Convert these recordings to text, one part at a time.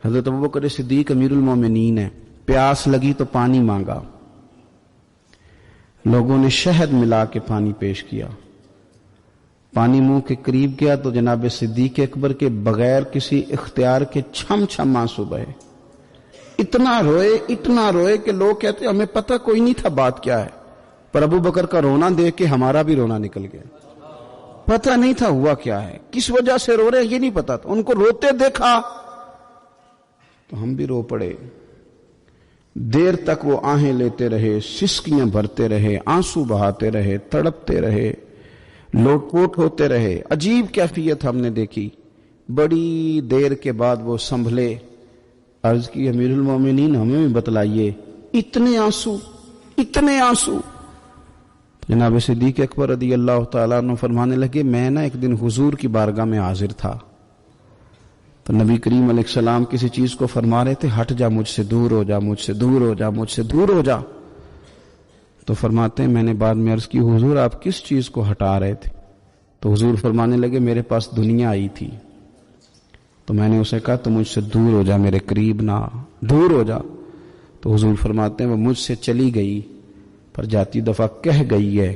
حضرت ابوبکر صدیق امیر المومنین ہے، پیاس لگی تو پانی مانگا، لوگوں نے شہد ملا کے پانی پیش کیا، پانی منہ کے قریب گیا تو جناب صدیق اکبر کے بغیر کسی اختیار کے چھم چھم آنسو بہے، اتنا روئے کہ لوگ کہتے ہمیں پتہ کوئی نہیں تھا بات کیا ہے، پر ابو بکر کا رونا دیکھ کے ہمارا بھی رونا نکل گیا، پتہ نہیں تھا ہوا کیا ہے، کس وجہ سے رو رہے ہیں یہ نہیں پتا تھا، ان کو روتے دیکھا تو ہم بھی رو پڑے۔ دیر تک وہ آہیں لیتے رہے، سسکیاں بھرتے رہے، آنسو بہاتے رہے، تڑپتے رہے، لوٹ پوٹ ہوتے رہے، عجیب کیفیت ہم نے دیکھی۔ بڑی دیر کے بعد وہ سنبھلے، عرض کی امیر المومنین ہمیں بھی بتلائیے، اتنے آنسو۔ جناب صدیق اکبر رضی اللہ تعالیٰ عنہ فرمانے لگے میں ایک دن حضور کی بارگاہ میں حاضر تھا تو نبی کریم علیہ السلام کسی چیز کو فرما رہے تھے، ہٹ جا مجھ سے دور ہو جا، مجھ سے دور ہو جا، مجھ سے دور ہو جا۔ تو فرماتے ہیں میں نے بعد میں عرض کی حضور آپ کس چیز کو ہٹا رہے تھے؟ تو حضور فرمانے لگے میرے پاس دنیا آئی تھی تو میں نے اسے کہا تو مجھ سے دور ہو جا، میرے قریب نہ، دور ہو جا۔ تو حضور فرماتے ہیں وہ مجھ سے چلی گئی پر جاتی دفعہ کہہ گئی ہے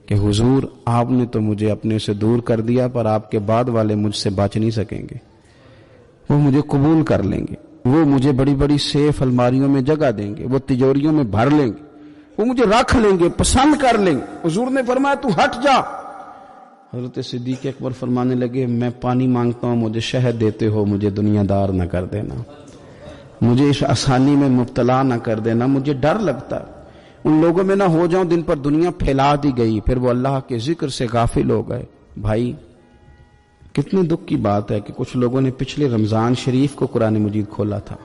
کہ حضور آپ نے تو مجھے اپنے سے دور کر دیا پر آپ کے بعد والے مجھ سے بچ نہیں سکیں گے، وہ مجھے قبول کر لیں گے، وہ مجھے بڑی بڑی سیف الماریوں میں جگہ دیں گے، وہ تجوریوں میں بھر لیں گے، وہ مجھے رکھ لیں گے، پسند کر لیں گے۔ حضور نے فرمایا تو ہٹ جا۔ حضرت صدیق اکبر فرمانے لگے میں پانی مانگتا ہوں، مجھے شہد دیتے ہو، مجھے دنیا دار نہ کر دینا، مجھے اس آسانی میں مبتلا نہ کر دینا، مجھے ڈر لگتا ہے ان لوگوں میں نہ ہو جاؤں جن پر دنیا پھیلا دی گئی، پھر وہ اللہ کے ذکر سے غافل ہو گئے۔ بھائی کتنے دکھ کی بات ہے کہ کچھ لوگوں نے پچھلے رمضان شریف کو قرآن مجید کھولا تھا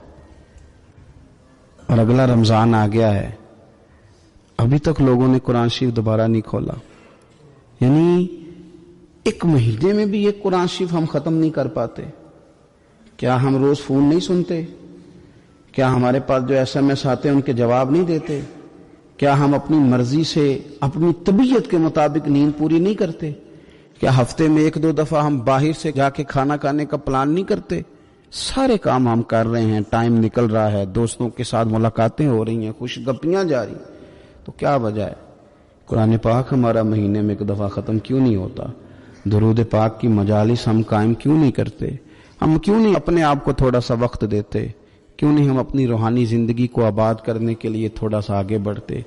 اور اگلا رمضان آ گیا ہے، ابھی تک لوگوں نے قرآن شریف دوبارہ نہیں کھولا، یعنی ایک مہینے میں بھی ایک قرآن شریف ہم ختم نہیں کر پاتے۔ کیا ہم روز فون نہیں سنتے؟ کیا ہمارے پاس جو SMS آتے ہیں ان کے جواب نہیں دیتے؟ کیا ہم اپنی مرضی سے اپنی طبیعت کے مطابق نیند پوری نہیں کرتے؟ کیا ہفتے میں 1-2 دفعہ ہم باہر سے جا کے کھانا کھانے کا پلان نہیں کرتے؟ سارے کام ہم کر رہے ہیں، ٹائم نکل رہا ہے، دوستوں کے ساتھ ملاقاتیں ہو رہی ہیں، خوش گپیاں جاری، تو کیا وجہ ہے قرآن پاک ہمارا مہینے میں 1 دفعہ ختم کیوں نہیں ہوتا؟ درود پاک کی مجالس ہم قائم کیوں نہیں کرتے؟ ہم کیوں نہیں اپنے آپ کو تھوڑا سا وقت دیتے؟ کیوں نہیں ہم اپنی روحانی زندگی کو آباد کرنے کے لیے تھوڑا سا آگے بڑھتے؟